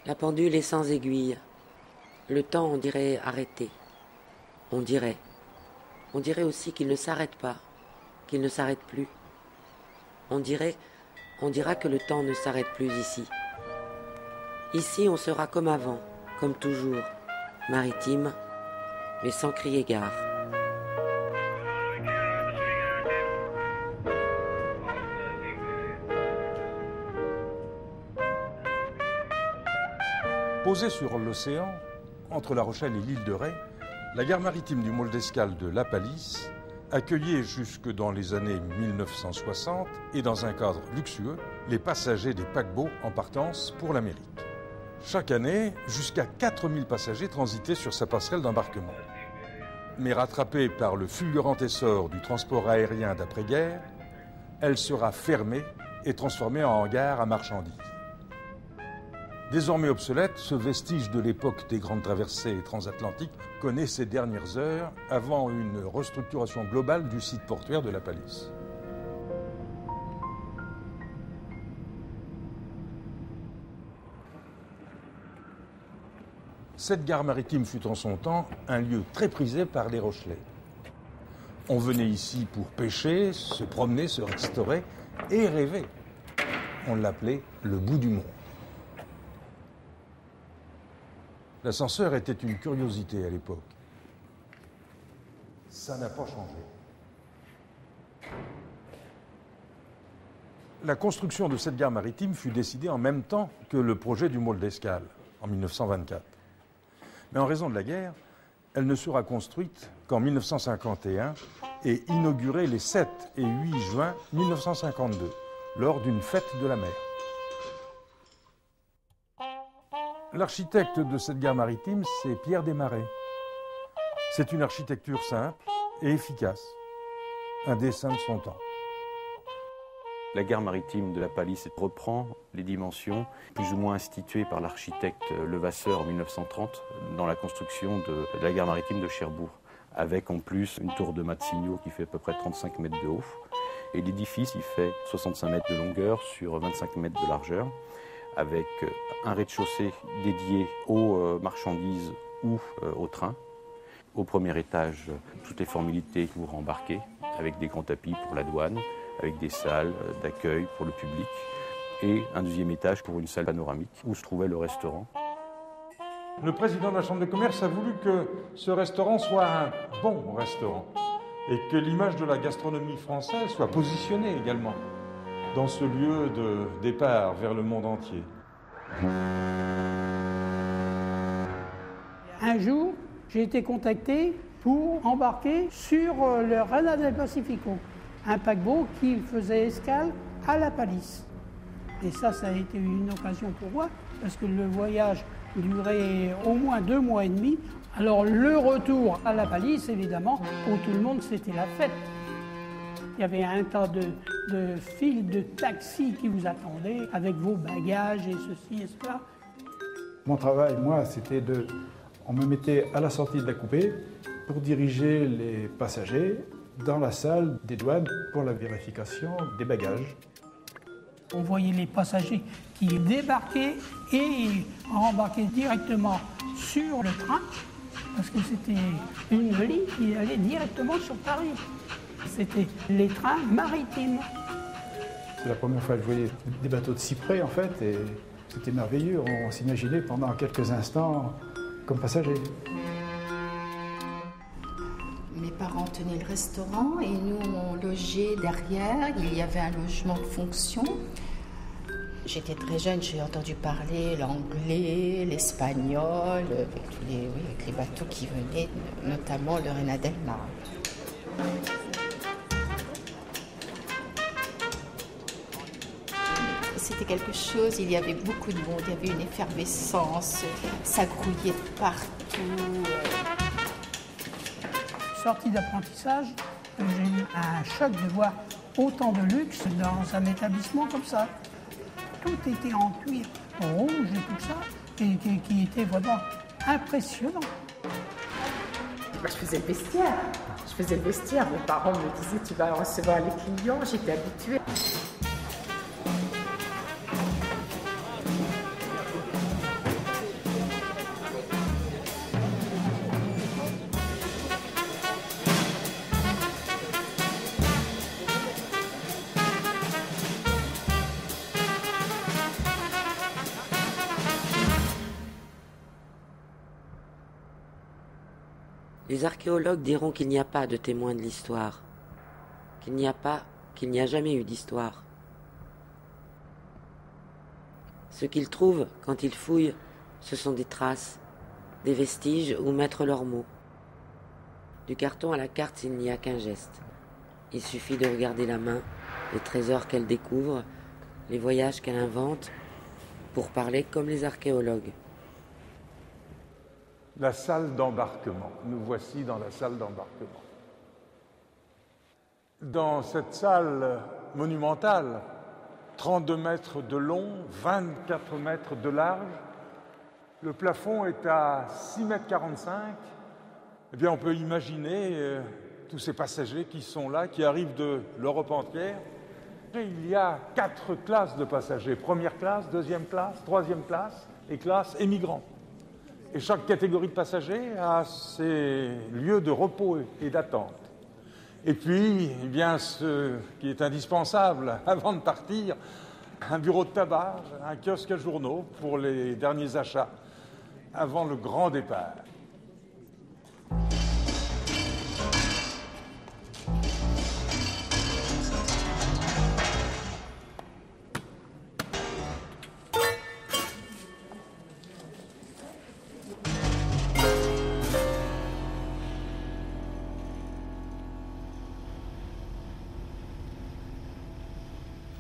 La pendule est sans aiguille. Le temps, on dirait, arrêté. On dirait. On dirait aussi qu'il ne s'arrête pas, qu'il ne s'arrête plus. On dira que le temps ne s'arrête plus ici. Ici, on sera comme avant, comme toujours, maritime, mais sans crier gare. Posée sur l'océan, entre La Rochelle et l'île de Ré, la gare maritime du môle d'escale de La Pallice accueillait jusque dans les années 1960 et dans un cadre luxueux les passagers des paquebots en partance pour l'Amérique. Chaque année, jusqu'à 4000 passagers transitaient sur sa passerelle d'embarquement. Mais rattrapée par le fulgurant essor du transport aérien d'après-guerre, elle sera fermée et transformée en hangar à marchandises. Désormais obsolète, ce vestige de l'époque des grandes traversées transatlantiques connaît ses dernières heures avant une restructuration globale du site portuaire de La Pallice. Cette gare maritime fut en son temps un lieu très prisé par les Rochelais. On venait ici pour pêcher, se promener, se restaurer et rêver. On l'appelait le bout du monde. L'ascenseur était une curiosité à l'époque. Ça n'a pas changé. La construction de cette gare maritime fut décidée en même temps que le projet du môle d'escale, en 1924. Mais en raison de la guerre, elle ne sera construite qu'en 1951 et inaugurée les 7 et 8 juin 1952, lors d'une fête de la mer. L'architecte de cette gare maritime, c'est Pierre Desmarais. C'est une architecture simple et efficace, un dessin de son temps. La gare maritime de La Pallice reprend les dimensions plus ou moins instituées par l'architecte Levasseur en 1930 dans la construction de la gare maritime de Cherbourg, avec en plus une tour de Matignon qui fait à peu près 35 mètres de haut. Et l'édifice, il fait 65 mètres de longueur sur 25 mètres de largeur, avec un rez-de-chaussée dédié aux marchandises ou aux trains. Au premier étage, toutes les formalités pour rembarquer, avec des grands tapis pour la douane, avec des salles d'accueil pour le public, et un deuxième étage pour une salle panoramique où se trouvait le restaurant. Le président de la Chambre de commerce a voulu que ce restaurant soit un bon restaurant et que l'image de la gastronomie française soit positionnée également dans ce lieu de départ vers le monde entier. Un jour, j'ai été contacté pour embarquer sur le Reina del Pacifico, un paquebot qui faisait escale à La Pallice. Et ça a été une occasion pour moi, parce que le voyage durait au moins 2 mois et demi. Alors le retour à La Pallice, évidemment, pour tout le monde, c'était la fête. Il y avait un tas de files de taxis qui vous attendaient avec vos bagages et ceci et cela. Mon travail, moi, c'était on me mettait à la sortie de la coupée pour diriger les passagers dans la salle des douanes pour la vérification des bagages. On voyait les passagers qui débarquaient et embarquaient directement sur le train, parce que c'était une ligne qui allait directement sur Paris. C'était les trains maritimes. C'est la première fois que je voyais des bateaux de si près, en fait, et c'était merveilleux. On s'imaginait pendant quelques instants comme passagers. Mes parents tenaient le restaurant et nous, on logeait derrière. Il y avait un logement de fonction. J'étais très jeune, j'ai entendu parler l'anglais, l'espagnol, avec les bateaux qui venaient, notamment le Reina del Mar. C'était quelque chose, il y avait beaucoup de monde, il y avait une effervescence, ça grouillait partout. Sortie d'apprentissage, j'ai eu un choc de voir autant de luxe dans un établissement comme ça. Tout était en cuir rouge et tout ça, et qui était vraiment impressionnant. Je faisais le vestiaire. Mes parents me disaient tu vas recevoir les clients, j'étais habituée. Les archéologues diront qu'il n'y a pas de témoins de l'histoire, qu'il n'y a jamais eu d'histoire. Ce qu'ils trouvent quand ils fouillent, ce sont des traces, des vestiges où mettre leurs mots. Du carton à la carte, s'il n'y a qu'un geste. Il suffit de regarder la main, les trésors qu'elle découvre, les voyages qu'elle invente, pour parler comme les archéologues. La salle d'embarquement. Nous voici dans la salle d'embarquement. Dans cette salle monumentale, 32 mètres de long, 24 mètres de large, le plafond est à 6,45 mètres. Eh bien, on peut imaginer tous ces passagers qui sont là, qui arrivent de l'Europe entière. Et il y a 4 classes de passagers, première classe, deuxième classe, troisième classe et classe émigrants. Et chaque catégorie de passagers a ses lieux de repos et d'attente. Et puis, eh bien, ce qui est indispensable avant de partir, un bureau de tabac, un kiosque à journaux pour les derniers achats avant le grand départ.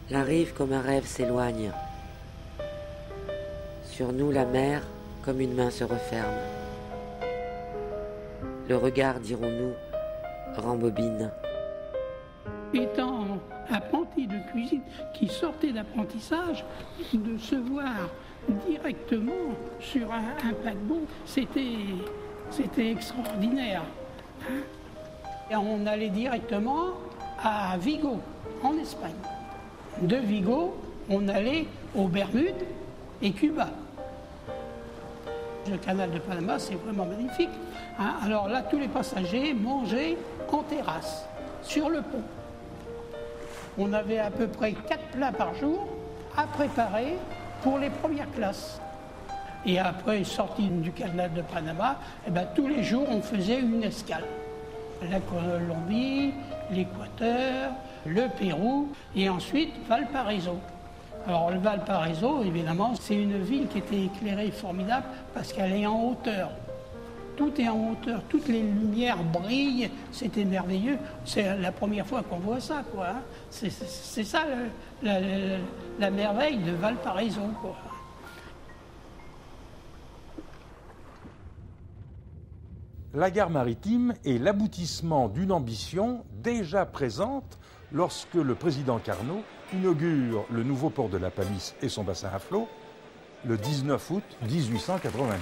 La rive comme un rêve s'éloigne. Sur nous, la mer, comme une main se referme. Le regard, dirons-nous, rembobine. Étant apprenti de cuisine qui sortait d'apprentissage, de se voir directement sur un paquebot, c'était extraordinaire. Et on allait directement à Vigo, en Espagne. De Vigo, on allait aux Bermudes et Cuba. Le canal de Panama, c'est vraiment magnifique. Alors là, tous les passagers mangeaient en terrasse, sur le pont. On avait à peu près 4 plats par jour à préparer pour les premières classes. Et après, sortie du canal de Panama, tous les jours, on faisait une escale. La Colombie, l'Équateur, le Pérou et ensuite Valparaiso. Alors le Valparaiso, évidemment, c'est une ville qui était éclairée formidable parce qu'elle est en hauteur. Tout est en hauteur, toutes les lumières brillent, c'était merveilleux. C'est la première fois qu'on voit ça, quoi. Hein. C'est ça la merveille de Valparaiso, quoi. La gare maritime est l'aboutissement d'une ambition déjà présente lorsque le président Carnot inaugure le nouveau port de la Palisse et son bassin à flot le 19 août 1890.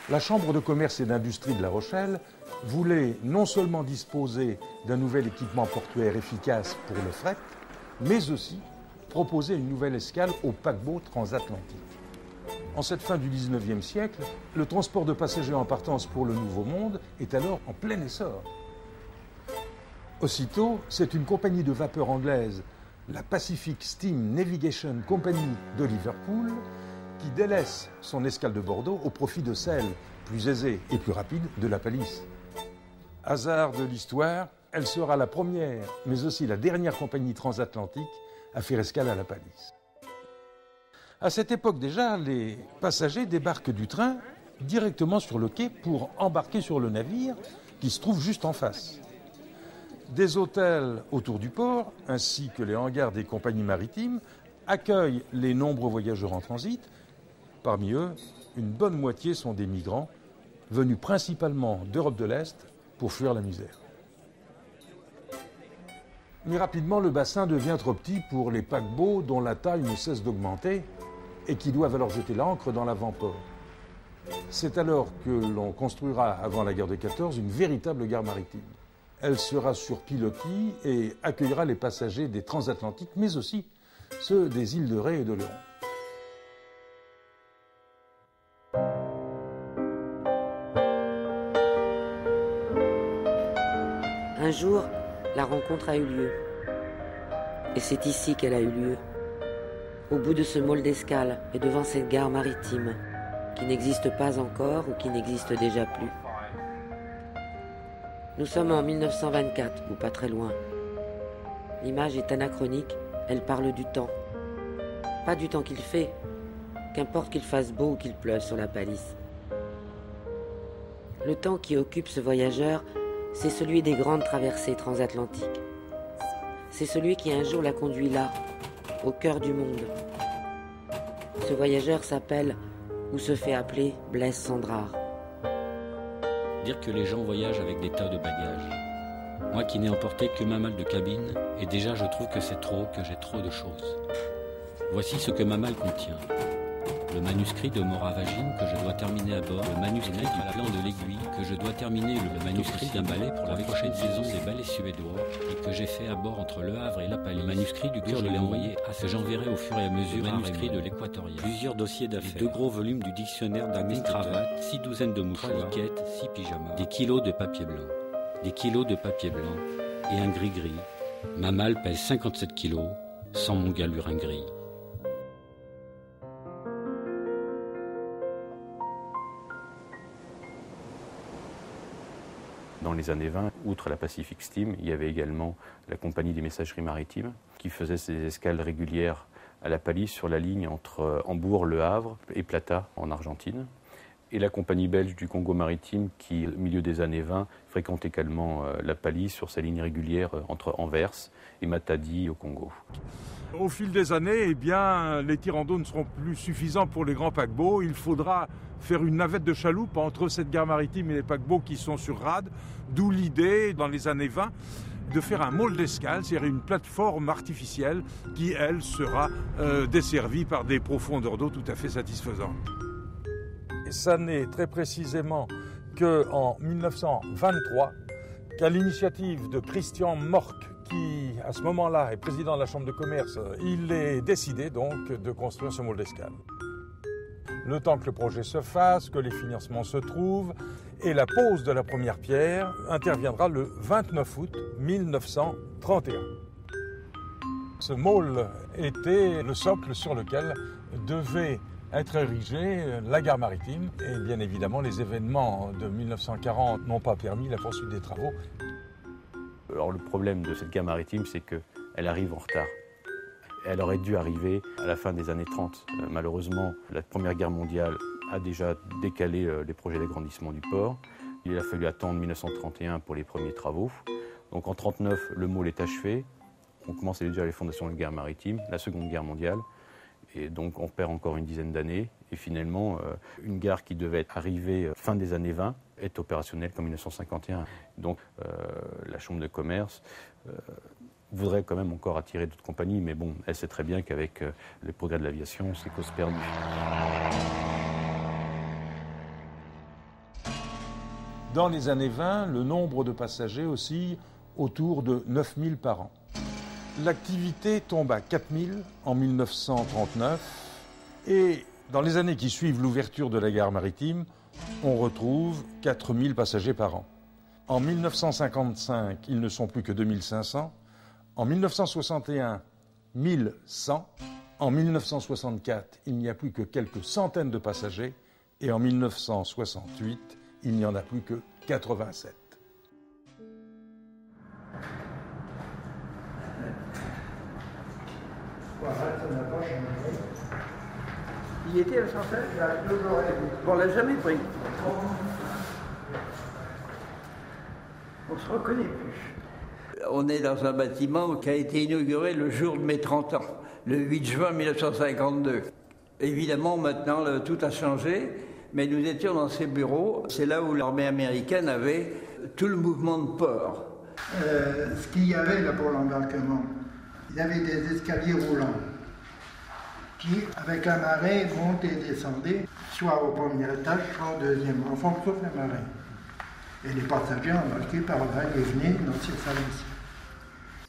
La Chambre de commerce et d'industrie de La Rochelle voulait non seulement disposer d'un nouvel équipement portuaire efficace pour le fret, mais aussi proposer une nouvelle escale au paquebot transatlantique. En cette fin du XIXe siècle, le transport de passagers en partance pour le Nouveau Monde est alors en plein essor. Aussitôt, c'est une compagnie de vapeur anglaise, la Pacific Steam Navigation Company de Liverpool, qui délaisse son escale de Bordeaux au profit de celle, plus aisée et plus rapide, de la Palisse. Hasard de l'histoire, elle sera la première, mais aussi la dernière compagnie transatlantique à faire escale à la Palisse. À cette époque déjà, les passagers débarquent du train directement sur le quai pour embarquer sur le navire qui se trouve juste en face. Des hôtels autour du port, ainsi que les hangars des compagnies maritimes, accueillent les nombreux voyageurs en transit. Parmi eux, une bonne moitié sont des migrants, venus principalement d'Europe de l'Est pour fuir la misère. Mais rapidement, le bassin devient trop petit pour les paquebots dont la taille ne cesse d'augmenter et qui doivent alors jeter l'ancre dans l'avant-port. C'est alors que l'on construira, avant la guerre de 14, une véritable gare maritime. Elle sera sur pilotis et accueillera les passagers des transatlantiques, mais aussi ceux des îles de Ré et de Léron. Un jour, la rencontre a eu lieu. Et c'est ici qu'elle a eu lieu. Au bout de ce môle d'escale et devant cette gare maritime, qui n'existe pas encore ou qui n'existe déjà plus. Nous sommes en 1924, ou pas très loin. L'image est anachronique, elle parle du temps. Pas du temps qu'il fait, qu'importe qu'il fasse beau ou qu'il pleuve sur la palisse. Le temps qui occupe ce voyageur, c'est celui des grandes traversées transatlantiques. C'est celui qui un jour l'a conduit là, au cœur du monde. Ce voyageur s'appelle, ou se fait appeler, Blaise Cendrars. Dire que les gens voyagent avec des tas de bagages. Moi qui n'ai emporté que ma malle de cabine, et déjà je trouve que c'est trop, que j'ai trop de choses. Voici ce que ma malle contient. Le manuscrit de Moravagine que je dois terminer à bord, le manuscrit du plan de l'aiguille que je dois terminer, le manuscrit d'un ballet pour la prochaine saison des ballets suédois et que j'ai fait à bord entre Le Havre et La Palisse, le manuscrit du cœur de l'ai envoyé à ce j'enverrai au fur et à mesure, le manuscrit de l'Équatorien, plusieurs dossiers d'affaires, 2 gros volumes du dictionnaire d'Armée cravate, 6 douzaines de mouchoirs, 3 liquettes, 6 pyjamas, des kilos de papier blanc, et un gris-gris. Ma malle pèse 57 kilos, sans mon galurin gris. Dans les années 20, outre la Pacific Steam, il y avait également la Compagnie des Messageries Maritimes qui faisait ses escales régulières à la palisse sur la ligne entre Hambourg, Le Havre et Plata en Argentine. Et la Compagnie belge du Congo maritime qui, au milieu des années 20, fréquente également la palisse sur sa ligne régulière entre Anvers et Matadi au Congo. Au fil des années, eh bien, les tirs-en-dos ne seront plus suffisants pour les grands paquebots. Il faudra faire une navette de chaloupe entre cette gare maritime et les paquebots qui sont sur rade, d'où l'idée, dans les années 20, de faire un môle d'escale, c'est-à-dire une plateforme artificielle qui, elle, sera desservie par des profondeurs d'eau tout à fait satisfaisantes. Et ça n'est très précisément qu'en 1923 qu'à l'initiative de Christian Morck, qui à ce moment-là est président de la Chambre de commerce, il est décidé donc de construire ce môle d'escale. Le temps que le projet se fasse, que les financements se trouvent, et la pose de la première pierre interviendra le 29 août 1931. Ce môle était le socle sur lequel devait être érigée la gare maritime, et bien évidemment les événements de 1940 n'ont pas permis la poursuite des travaux. Alors le problème de cette gare maritime, c'est qu'elle arrive en retard. Elle aurait dû arriver à la fin des années 30. Malheureusement, la Première Guerre mondiale a déjà décalé les projets d'agrandissement du port. Il a fallu attendre 1931 pour les premiers travaux. Donc en 1939, le môle est achevé. On commence déjà les fondations de la gare maritime, la Seconde Guerre mondiale. Et donc on perd encore une dizaine d'années. Et finalement, une gare qui devait arriver fin des années 20 est opérationnelle qu'en 1951. Donc la Chambre de commerce voudrait quand même encore attirer d'autres compagnies, mais bon, elle sait très bien qu'avec les progrès de l'aviation, c'est cause perdue. Dans les années 20, le nombre de passagers oscille autour de 9000 par an. L'activité tombe à 4000 en 1939 et dans les années qui suivent l'ouverture de la gare maritime, on retrouve 4000 passagers par an. En 1955, ils ne sont plus que 2500. En 1961, 1100. En 1964, il n'y a plus que quelques centaines de passagers. Et en 1968, il n'y en a plus que 87. Il était essentiel, on ne l'a jamais pris. On ne se reconnaît plus. On est dans un bâtiment qui a été inauguré le jour de mes 30 ans, le 8 juin 1952. Évidemment, maintenant, tout a changé, mais nous étions dans ces bureaux. C'est là où l'armée américaine avait tout le mouvement de port. Ce qu'il y avait là pour l'embarquement, il y avait des escaliers roulants qui, avec la marée, montaient et descendaient, soit au premier étage, soit au deuxième, en fonction de la marée. Et les passagers embarqués par là, ils venaient dans ces salles-ci.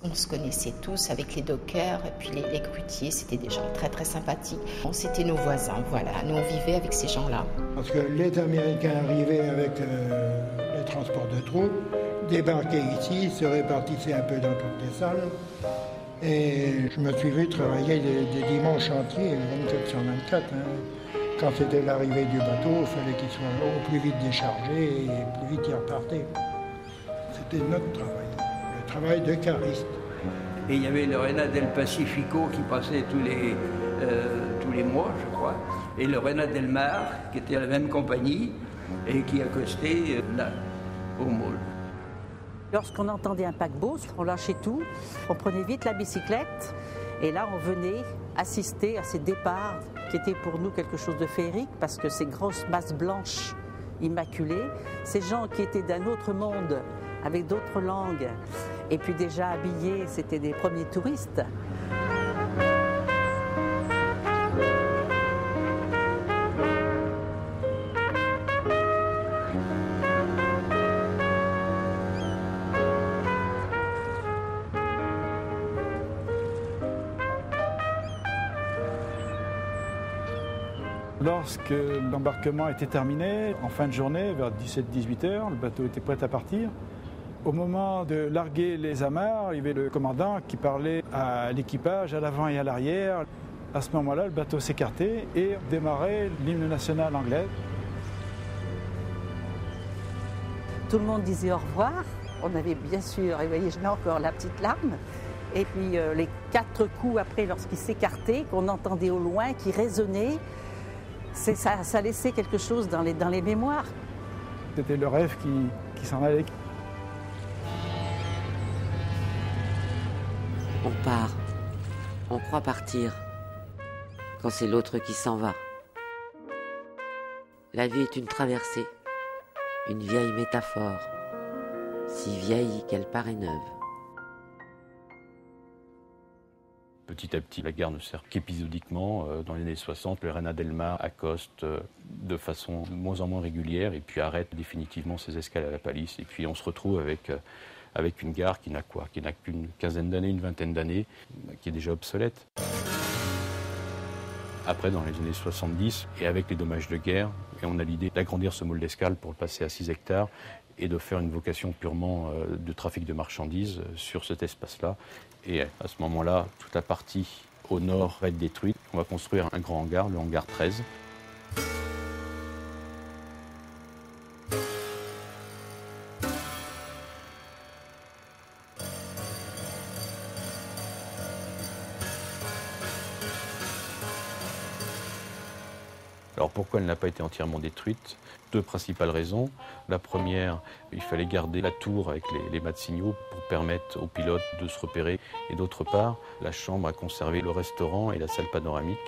On se connaissait tous avec les dockers et puis les grutiers, c'était des gens très très sympathiques. C'était nos voisins, voilà, nous on vivait avec ces gens-là. Parce que les Américains arrivaient avec les transports de troupes, débarquaient ici, se répartissaient un peu dans toutes les salles. Et je me suis vu travailler des dimanches entiers, 24 sur 24. Quand c'était l'arrivée du bateau, il fallait qu'il soit au plus vite déchargé et plus vite il repartait. C'était notre travail, le travail de cariste. Et il y avait le Reina del Pacifico qui passait tous les mois, je crois, et le Reina del Mar, qui était à la même compagnie, et qui accostait là, au môle. Lorsqu'on entendait un paquebot, on lâchait tout, on prenait vite la bicyclette, et là on venait assister à ces départs qui étaient pour nous quelque chose de féerique, parce que ces grosses masses blanches immaculées, ces gens qui étaient d'un autre monde, avec d'autres langues, et puis déjà habillés, c'était des premiers touristes. Lorsque l'embarquement était terminé, en fin de journée, vers 17-18 heures, le bateau était prêt à partir. Au moment de larguer les amarres, il y avait le commandant qui parlait à l'équipage, à l'avant et à l'arrière. À ce moment-là, le bateau s'écartait et démarrait l'hymne national anglais. Tout le monde disait au revoir. On avait bien sûr, et vous voyez, je mets encore la petite larme. Et puis les 4 coups après, lorsqu'il s'écartait, qu'on entendait au loin, qui résonnaient, ça laissait quelque chose dans les mémoires. C'était le rêve qui s'en allait. On part, on croit partir, quand c'est l'autre qui s'en va. La vie est une traversée, une vieille métaphore, si vieille qu'elle paraît neuve. Petit à petit, la gare ne sert qu'épisodiquement. Dans les années 60, le Reina del Mar accoste de façon de moins en moins régulière et puis arrête définitivement ses escales à la Palisse. Et puis on se retrouve avec une gare qui n'a qu'une quinzaine d'années, une vingtaine d'années, qui est déjà obsolète. Après, dans les années 70, et avec les dommages de guerre, on a l'idée d'agrandir ce môle d'escale pour le passer à 6 hectares et de faire une vocation purement de trafic de marchandises sur cet espace-là. Et à ce moment-là, toute la partie au nord va être détruite. On va construire un grand hangar, le hangar 13. Alors pourquoi elle n'a pas été entièrement détruite? 2 principales raisons. La première, il fallait garder la tour avec les mâts de signaux pour permettre aux pilotes de se repérer. Et d'autre part, la chambre a conservé le restaurant et la salle panoramique.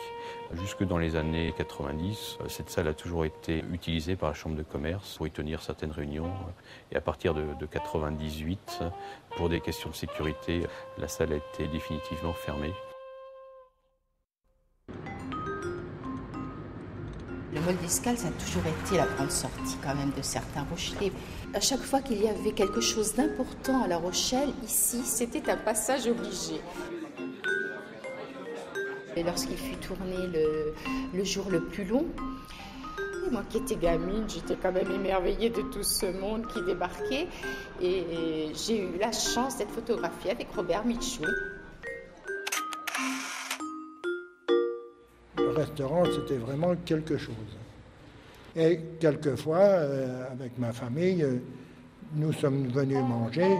Jusque dans les années 90, cette salle a toujours été utilisée par la chambre de commerce pour y tenir certaines réunions. Et à partir de 98, pour des questions de sécurité, la salle a été définitivement fermée. Le môle d'escale, ça a toujours été la grande sortie quand même de certains Rochelais. À chaque fois qu'il y avait quelque chose d'important à La Rochelle, ici, c'était un passage obligé. Et lorsqu'il fut tourné le jour le plus long, et moi qui étais gamine, j'étais quand même émerveillée de tout ce monde qui débarquait. Et j'ai eu la chance d'être photographiée avec Robert Michou. Le restaurant, c'était vraiment quelque chose. Et quelquefois, avec ma famille, nous sommes venus manger,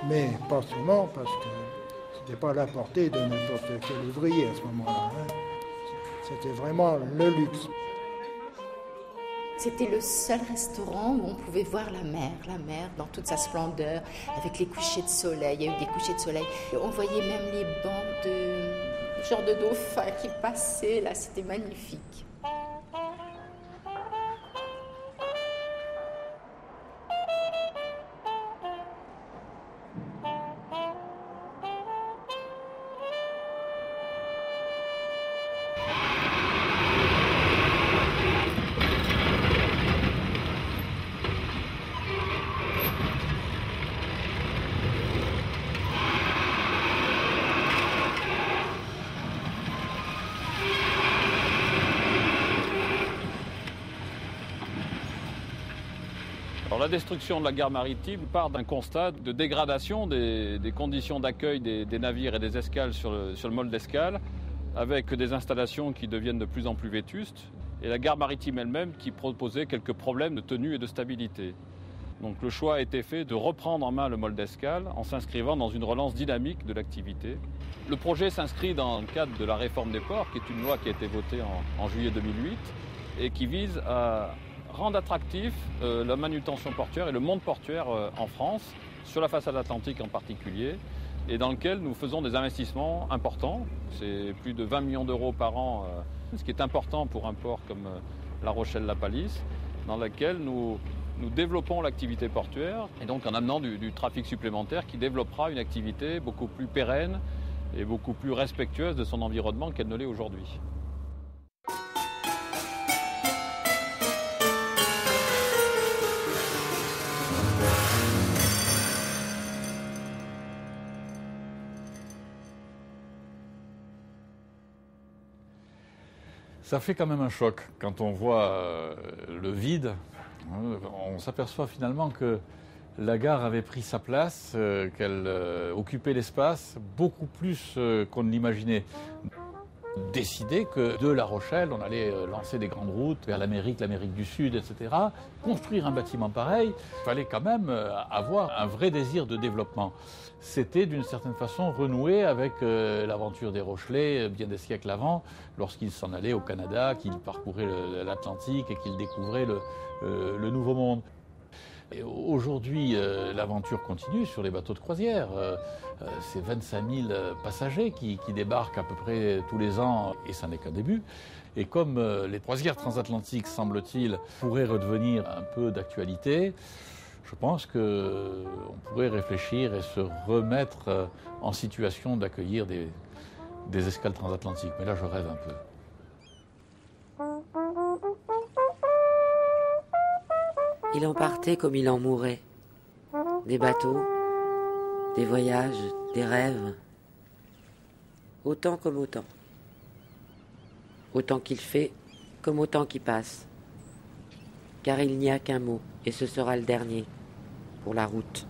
mais pas souvent, parce que c'était pas à la portée de n'importe quel ouvrier à ce moment-là. C'était vraiment le luxe. C'était le seul restaurant où on pouvait voir la mer dans toute sa splendeur, avec les couchers de soleil. Il y a eu des couchers de soleil. On voyait même les bancs de genre de dauphins qui passaient, là, c'était magnifique. La destruction de la gare maritime part d'un constat de dégradation des conditions d'accueil des navires et des escales sur le môle d'escale, avec des installations qui deviennent de plus en plus vétustes, et la gare maritime elle-même qui proposait quelques problèmes de tenue et de stabilité. Donc le choix a été fait de reprendre en main le Mole d'Escale en s'inscrivant dans une relance dynamique de l'activité. Le projet s'inscrit dans le cadre de la réforme des ports, qui est une loi qui a été votée en juillet 2008 et qui vise à rendre attractif la manutention portuaire et le monde portuaire en France, sur la façade atlantique en particulier, et dans lequel nous faisons des investissements importants. C'est plus de 20 millions d'euros par an, ce qui est important pour un port comme La Rochelle-La Palisse, dans lequel nous développons l'activité portuaire, et donc en amenant du trafic supplémentaire qui développera une activité beaucoup plus pérenne et beaucoup plus respectueuse de son environnement qu'elle ne l'est aujourd'hui. Ça fait quand même un choc quand on voit le vide. On s'aperçoit finalement que la gare avait pris sa place, qu'elle occupait l'espace beaucoup plus qu'on ne l'imaginait. Décider que de La Rochelle, on allait lancer des grandes routes vers l'Amérique du Sud, etc. Construire un bâtiment pareil, il fallait quand même avoir un vrai désir de développement. C'était d'une certaine façon renouer avec l'aventure des Rochelais bien des siècles avant, lorsqu'ils s'en allaient au Canada, qu'ils parcouraient l'Atlantique et qu'ils découvraient le Nouveau Monde. Et aujourd'hui, l'aventure continue sur les bateaux de croisière. C'est 25 000 passagers qui débarquent à peu près tous les ans, et ça n'est qu'un début. Et comme les croisières transatlantiques, semble-t-il, pourraient redevenir un peu d'actualité, je pense qu'on pourrait réfléchir et se remettre en situation d'accueillir des escales transatlantiques. Mais là, je rêve un peu. Il en partait comme il en mourait. Des bateaux, des voyages, des rêves. Autant comme autant. Autant qu'il fait comme autant qu'il passe. Car il n'y a qu'un mot, et ce sera le dernier, pour la route.